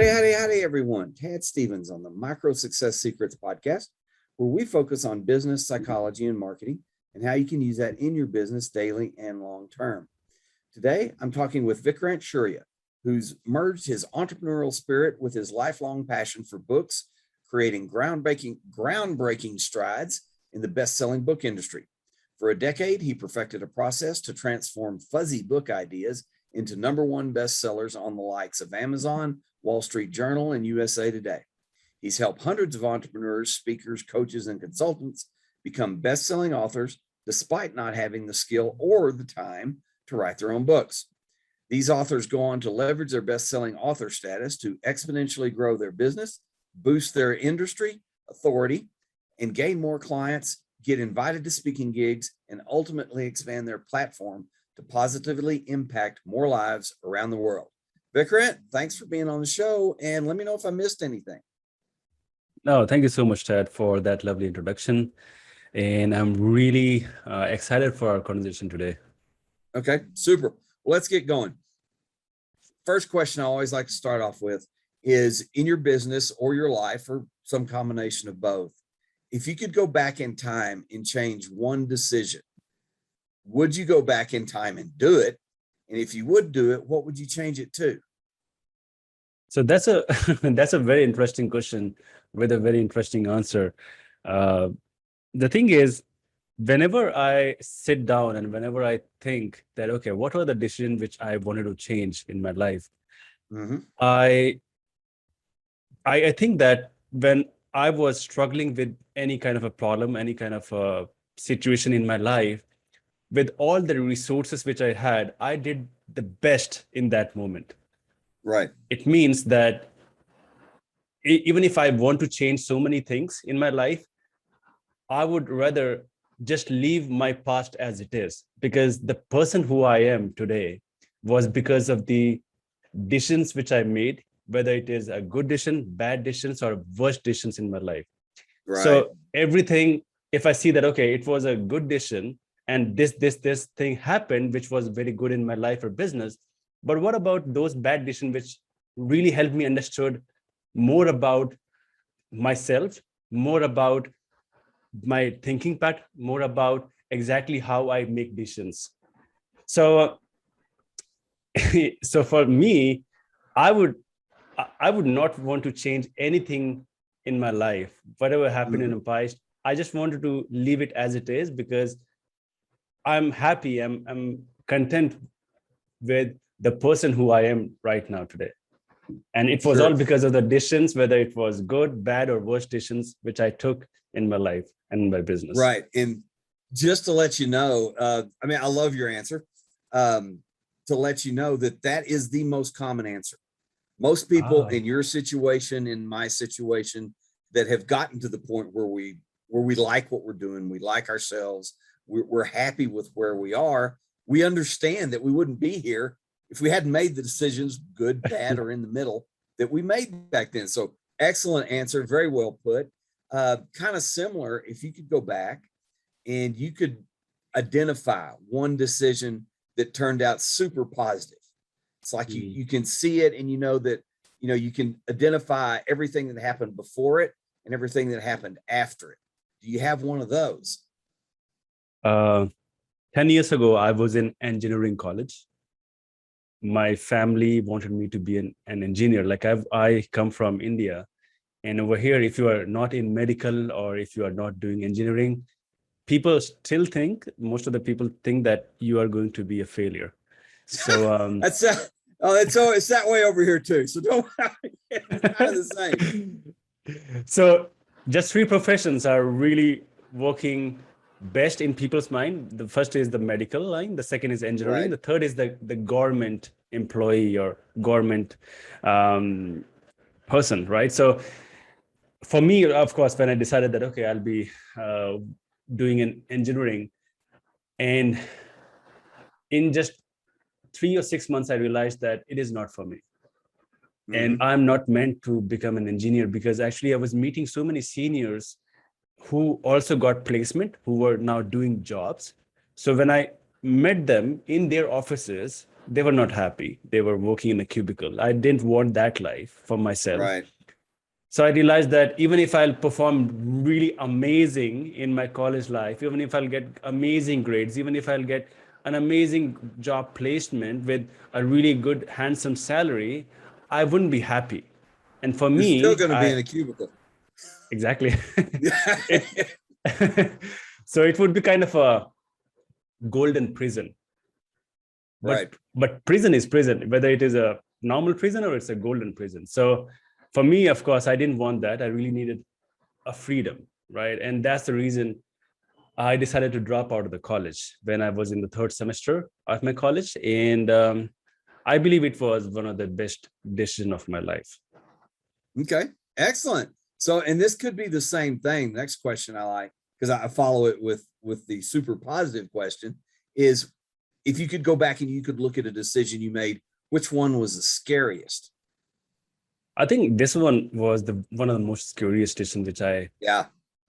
Howdy, everyone. Tad Stevens on the Micro Success Secrets podcast, where we focus on business, psychology, and marketing, and how you can use that in your business daily and long term. Today, I'm talking with Vikrant Shaurya, who's merged his entrepreneurial spirit with his lifelong passion for books, creating groundbreaking strides in the best-selling book industry. For a decade, he perfected a process to transform fuzzy book ideas into #1 bestsellers on the likes of Amazon, Wall Street Journal, and USA Today. He's helped hundreds of entrepreneurs, speakers, coaches, and consultants become best-selling authors despite not having the skill or the time to write their own books. These authors go on to leverage their best-selling author status to exponentially grow their business, boost their industry authority, and gain more clients, get invited to speaking gigs, and ultimately expand their platform to positively impact more lives around the world. Vikrant, thanks for being on the show, and let me know if I missed anything. No, thank you so much, Ted, for that lovely introduction. And I'm really excited for our conversation today. Okay, super. Well, let's get going. First question I always like to start off with is, in your business or your life, or some combination of both, if you could go back in time and change one decision, would you go back in time and do it? And if you would do it, what would you change it to? So that's a that's a very interesting question with a very interesting answer. The thing is, whenever I sit down and whenever I think that, okay, what were the decisions which I wanted to change in my life? Mm-hmm. I think that when I was struggling with any kind of a problem, any kind of a situation in my life, with all the resources which I had, I did the best in that moment. Right. It means that even if I want to change so many things in my life, I would rather just leave my past as it is, because the person who I am today was because of the decisions which I made, whether it is a good decision, bad decisions, or worst decisions in my life. Right. So everything, if I see that, okay, it was a good decision and this thing happened, which was very good in my life or business, but what about those bad decisions which really helped me understood more about myself, more about my thinking pattern, more about exactly how I make decisions. So, so for me, I would not want to change anything in my life, whatever happened in the past. I just wanted to leave it as it is, because I'm happy, I'm content with the person who I am right now today. And it was all because of the decisions, whether it was good, bad, or worse decisions, which I took in my life and in my business. Right. And just to let you know, I mean, I love your answer. To let you know that that is the most common answer. Most people in your situation, in my situation, that have gotten to the point where we like what we're doing, we like ourselves, we're happy with where we are. We understand that we wouldn't be here if we hadn't made the decisions, good, bad, or in the middle, that we made back then. So excellent answer, very well put. Kind of similar, if you could go back and you could identify one decision that turned out super positive. It's like you can see it, and you know that, you know, you can identify everything that happened before it and everything that happened after it. Do you have one of those? 10 years ago, I was in engineering college. My family wanted me to be an engineer. Like I come from India, and over here, if you are not in medical or if you are not doing engineering, people still think, most of the people think that you are going to be a failure. So it's that way over here too. So don't, it's kind of the same. So just 3 professions are really working best in people's mind. The first is the medical line, the second is engineering, right. The third is the government employee or government person, right? So for me, of course, when I decided that, okay, I'll be doing an engineering, and in just 3 or 6 months, I realized that it is not for me. And I'm not meant to become an engineer, because actually I was meeting so many seniors who also got placement, who were now doing jobs. So when I met them in their offices, they were not happy. They were working in a cubicle. I didn't want that life for myself. Right. So I realized that even if I'll perform really amazing in my college life, even if I'll get amazing grades, even if I'll get an amazing job placement with a really good, handsome salary, I wouldn't be happy. And for You're still me, going to be in a cubicle. exactly. it, so it would be kind of a golden prison. Right. But prison is prison, whether it is a normal prison or it's a golden prison. So for me, of course, I didn't want that. I really needed a freedom, right? And that's the reason I decided to drop out of the college when I was in the third semester of my college. And I believe it was one of the best decisions of my life. Okay, excellent. So, and this could be the same thing. Next question I like, because I follow it with the super positive question, is if you could go back and you could look at a decision you made, which one was the scariest? I think this one was one of the most scariest decisions which I Yeah.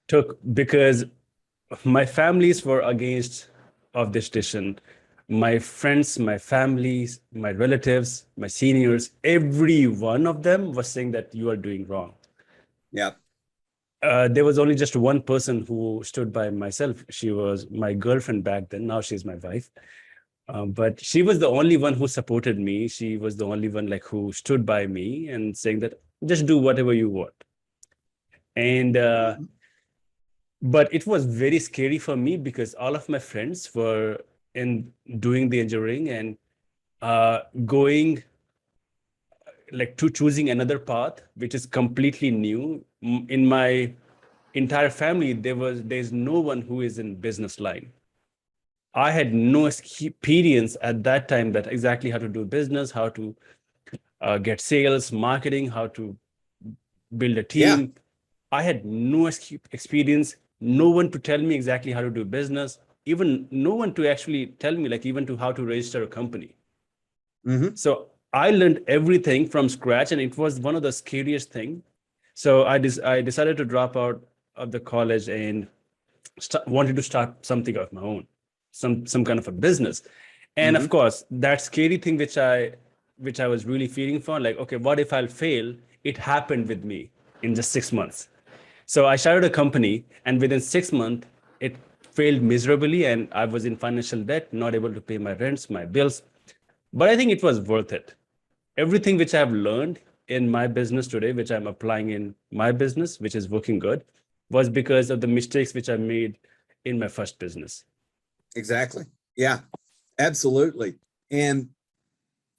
took, because my families were against of this decision. My friends, my families, my relatives, my seniors, every one of them was saying that you are doing wrong. Yeah. There was only just one person who stood by myself. She was my girlfriend back then. Now she's my wife. But she was the only one who supported me. She was the only one like who stood by me and saying that just do whatever you want. And but it was very scary for me because all of my friends were in doing the engineering and going like to choosing another path which is completely new. In my entire family there's no one who is in business line. I had no experience at that time that exactly how to do business, how to get sales, marketing, how to build a team. Yeah. I had no experience, no one to tell me exactly how to do business, even no one to actually tell me like even to how to register a company. Mm-hmm. So I learned everything from scratch, and it was one of the scariest thing. So I decided to drop out of the college and wanted to start something of my own, some kind of a business. And Mm-hmm. of course, that scary thing which I was really feeling for, like, okay, what if I'll fail? It happened with me in just 6 months. So I started a company, and within 6 months, it failed miserably, and I was in financial debt, not able to pay my rents, my bills. But I think it was worth it. Everything which I've learned in my business today, which I'm applying in my business, which is working good, was because of the mistakes which I made in my first business. Exactly. Yeah, absolutely. And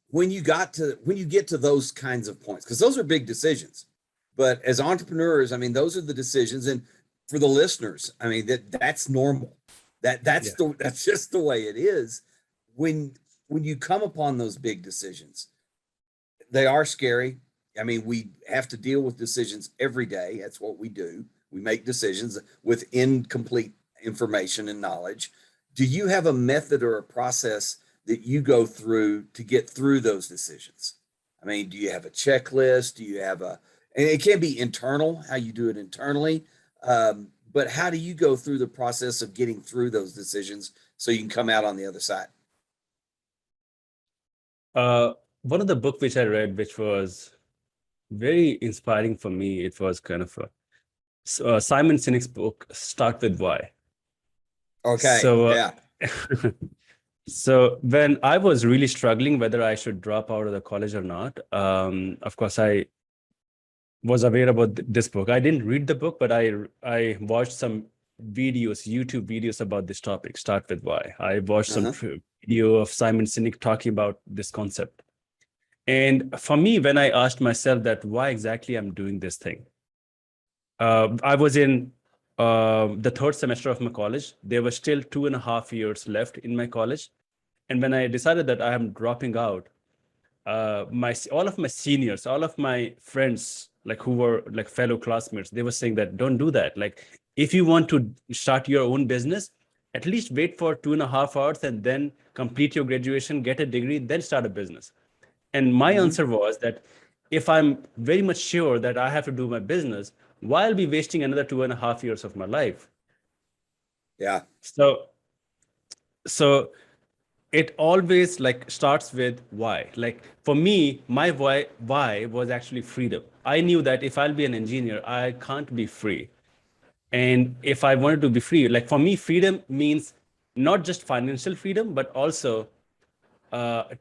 when you get to those kinds of points, because those are big decisions, but as entrepreneurs, I mean, those are the decisions. And for the listeners, I mean, that's normal. That's Yeah. that's just the way it is. When you come upon those big decisions, they are scary. I mean, we have to deal with decisions every day. That's what we do. We make decisions with incomplete information and knowledge. Do you have a method or a process that you go through to get through those decisions? I mean, do you have a checklist? Do you have and it can be internal, how you do it internally. But how do you go through the process of getting through those decisions so you can come out on the other side? One of the book which I read, which was very inspiring for me, it was kind of a Simon Sinek's book, Start With Why. Okay. So, Yeah. so when I was really struggling whether I should drop out of the college or not, of course, I was aware about this book. I didn't read the book, but I watched some videos, YouTube videos about this topic, Start With Why. I watched some video of Simon Sinek talking about this concept. And for me, when I asked myself that why exactly I'm doing this thing, I was in the third semester of my college. There were still 2.5 years left in my college. And when I decided that I am dropping out, all of my seniors, all of my friends, like who were like fellow classmates, they were saying that don't do that. Like if you want to start your own business, at least wait for 2.5 hours and then complete your graduation, get a degree, then start a business. And my answer was that if I'm very much sure that I have to do my business, why I'll be wasting another 2.5 years of my life? Yeah. So it always like starts with why. Like for me, my why was actually freedom. I knew that if I'll be an engineer, I can't be free. And if I wanted to be free, like for me, freedom means not just financial freedom, but also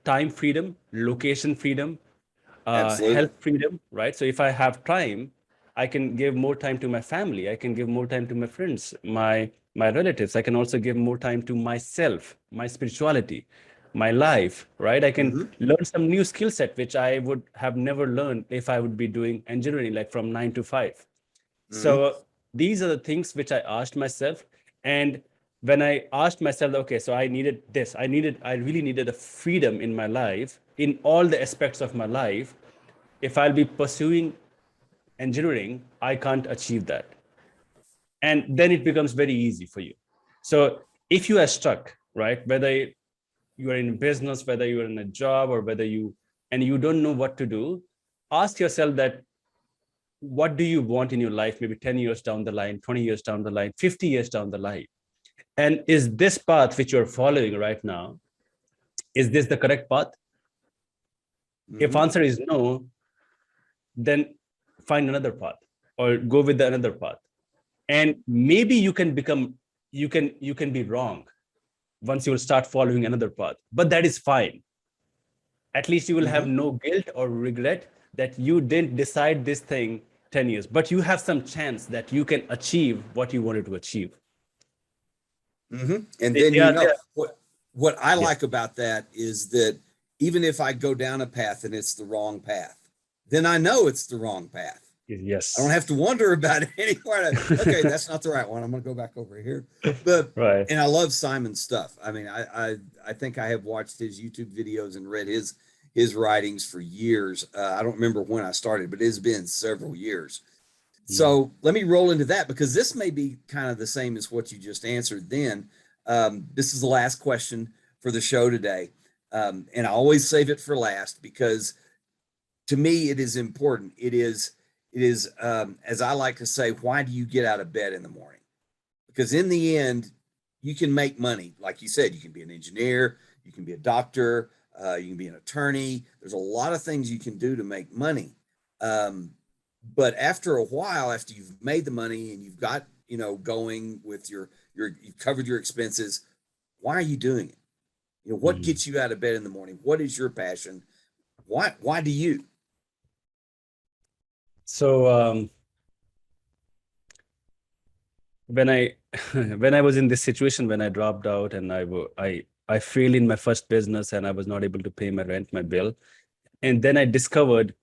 time freedom, location freedom, health Absolutely. freedom, right? So if I have time, I can give more time to my family. I can give more time to my friends, my relatives. I can also give more time to myself, my spirituality, my life, right? I can Mm-hmm. learn some new skill set, which I would have never learned if I would be doing engineering, like from 9 to 5. Mm-hmm. So these are the things which I asked myself. And when I asked myself, okay, so I needed this, I really needed a freedom in my life, in all the aspects of my life. If I'll be pursuing engineering, I can't achieve that. And then it becomes very easy for you. So if you are stuck, right, whether you are in business, whether you are in a job, or whether and you don't know what to do, ask yourself that what do you want in your life, maybe 10 years down the line, 20 years down the line, 50 years down the line? And is this path which you're following right now, is this the correct path? If Mm-hmm. answer is no, then find another path or go with another path. And maybe you can be wrong once you will start following another path, but that is fine. At least you will have Mm-hmm. no guilt or regret that you didn't decide this thing 10 years, but you have some chance that you can achieve what you wanted to achieve. Mm-hmm. And They, then they are there. what I Yes. like about that is that even if I go down a path and it's the wrong path, then I know it's the wrong path. I don't Yes. have to wonder about it anymore. Okay, that's not the right one. I'm going to go back over here. But Right. and I love Simon's stuff. I mean, I think I have watched his YouTube videos and read his writings for years. I don't remember when I started, but it's been several years. Mm. So let me roll into that because this may be kind of the same as what you just answered. Then this is the last question for the show today, and I always save it for last because to me it is important. It is as I like to say, why do you get out of bed in the morning? Because in the end, you can make money. Like you said, you can be an engineer, you can be a doctor, you can be an attorney. There's a lot of things you can do to make money. Um, but after a while, after you've made the money and you've got going with your you've covered your expenses, why are you doing it? What Mm. gets you out of bed in the morning? What is your passion? Why do you? So when I when I was in this situation, when I dropped out and I failed in my first business and I was not able to pay my rent, my bill, and then I discovered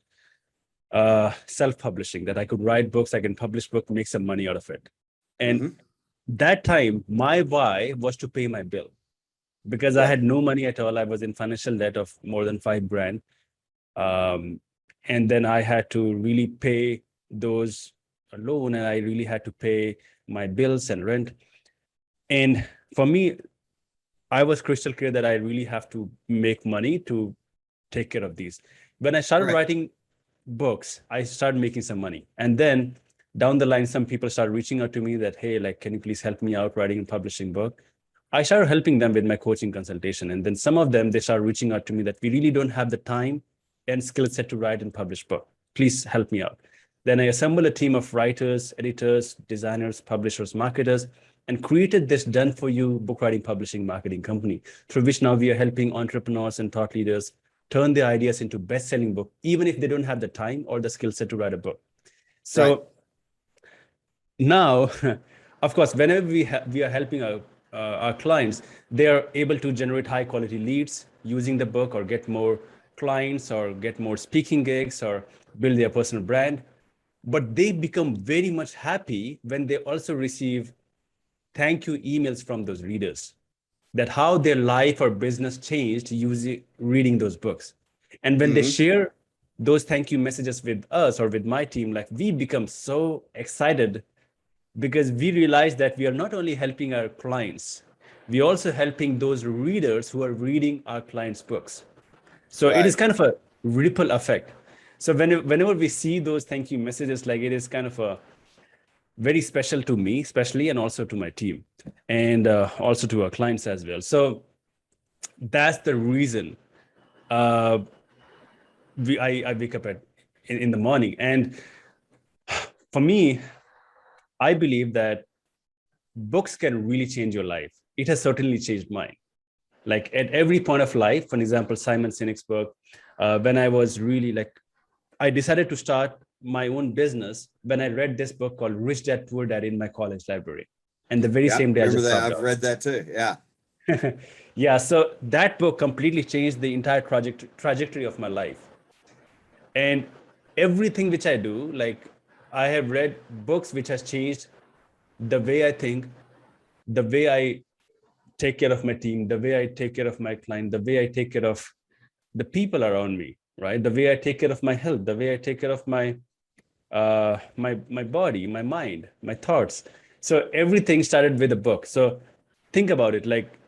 self-publishing, that I could write books, I can publish book, make some money out of it. And Mm-hmm. that time, my why was to pay my bill because I Right. had no money at all. I was in financial debt of more than 5 grand. And then I had to really pay those loan, and I really had to pay my bills and rent. And for me, I was crystal clear that I really have to make money to take care of these. When I started Right. writing books, I started making some money. And then down the line, some people started reaching out to me that, hey, like, can you please help me out writing and publishing book? I started helping them with my coaching consultation. And then some of them, they started reaching out to me that we really don't have the time and skill set to write and publish book. Please help me out. Then I assembled a team of writers, editors, designers, publishers, marketers, and created this done for you book writing, publishing, marketing company through which now we are helping entrepreneurs and thought leaders turn their ideas into best-selling book, even if they don't have the time or the skill set to write a book. Right. So now, of course, whenever we are helping our clients, they are able to generate high quality leads using the book, or get more clients, or get more speaking gigs, or build their personal brand. But they become very much happy when they also receive thank you emails from those readers, that how their life or business changed using reading those books. And when they Mm-hmm. share those thank you messages with us or with my team, like, we become so excited because we realize that we are not only helping our clients, we are also helping those readers who are reading our clients' books. So it is Right. kind of a ripple effect. So whenever we see those thank you messages, like, it is kind of a very special to me, especially, and also to my team, and also to our clients as well. So that's the reason uh, I wake up in the morning. And for me, I believe that books can really change your life. It has certainly changed mine. Like at every point of life, for example, Simon Sinek's book, when I was really like, I decided to start my own business when I read this book called Rich Dad Poor Dad in my college library. And the very Yeah, same day I remember just that. dropped I've out. read that too. Yeah. Yeah, so that book completely changed the entire trajectory of my life. And everything which I do, like I have read books which has changed the way I think, the way I take care of my team, the way I take care of my client, the way I take care of the people around me, right? The way I take care of my health, the way I take care of my body, my mind, my thoughts. So everything started with a book. So think about it, like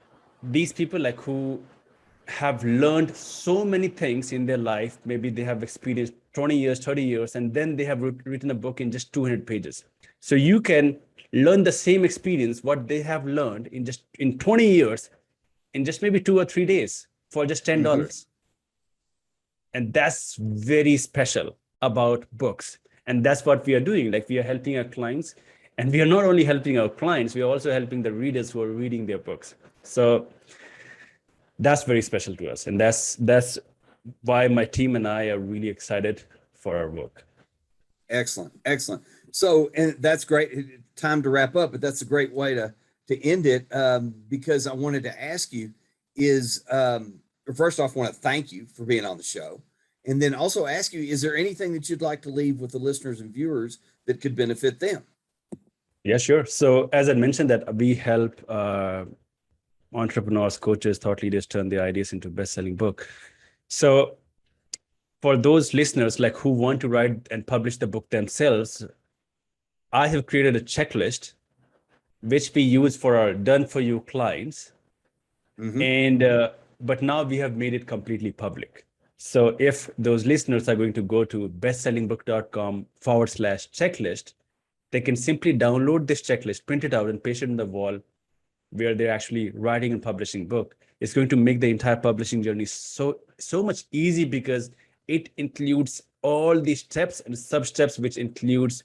these people like who have learned so many things in their life, maybe they have experienced 20 years, 30 years, and then they have written a book in just 200 pages. So you can learn the same experience, what they have learned in just in 20 years, in just maybe 2 or 3 days for just Mm-hmm. $10. And that's very special about books. And that's what we are doing. Like we are helping our clients, and we are not only helping our clients, we are also helping the readers who are reading their books. So that's very special to us. And that's why my team and I are really excited for our work. Excellent, excellent. So, and that's great. Time to wrap up, but that's a great way to end it, because I wanted to ask you is first off, I want to thank you for being on the show, and then also ask you, is there anything that you'd like to leave with the listeners and viewers that could benefit them? Yeah, sure. So as I mentioned that we help entrepreneurs, coaches, thought leaders turn their ideas into best-selling book. So for those listeners like who want to write and publish the book themselves, I have created a checklist which we use for our done for you clients. Mm-hmm. And but now we have made it completely public. So if those listeners are going to go to bestsellingbook.com/checklist, they can simply download this checklist, print it out, and paste it on the wall where they're actually writing and publishing book. It's going to make the entire publishing journey so much easy, because it includes all these steps and sub steps which includes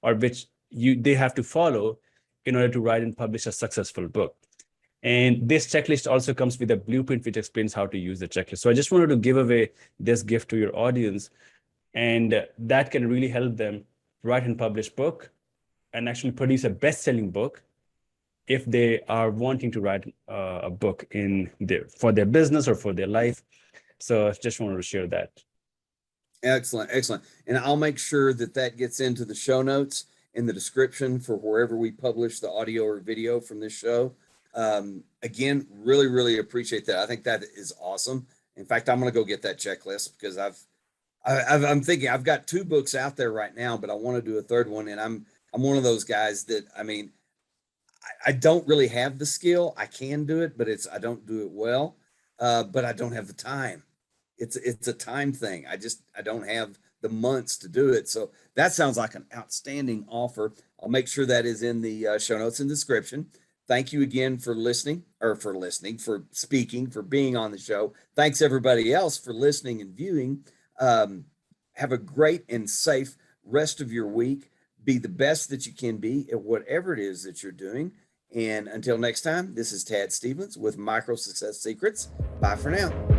or which they have to follow in order to write and publish a successful book. And this checklist also comes with a blueprint which explains how to use the checklist. So I just wanted to give away this gift to your audience, and that can really help them write and publish book and actually produce a best-selling book if they are wanting to write a book for their business or for their life. So I just wanted to share that. Excellent, excellent. And I'll make sure that that gets into the show notes in the description for wherever we publish the audio or video from this show. Again, really, really appreciate that. I think that is awesome. In fact, I'm going to go get that checklist because I'm thinking I've got 2 books out there right now, but I want to do a third one. And I'm one of those guys that, I mean, I don't really have the skill. I can do it, but I don't do it well. But I don't have the time. It's a time thing. I don't have the months to do it. So that sounds like an outstanding offer. I'll make sure that is in the show notes and description. Thank you again for listening, for speaking, for being on the show. Thanks everybody else for listening and viewing. Have a great and safe rest of your week. Be the best that you can be at whatever it is that you're doing. And until next time, this is Tad Stevens with Micro Success Secrets. Bye for now.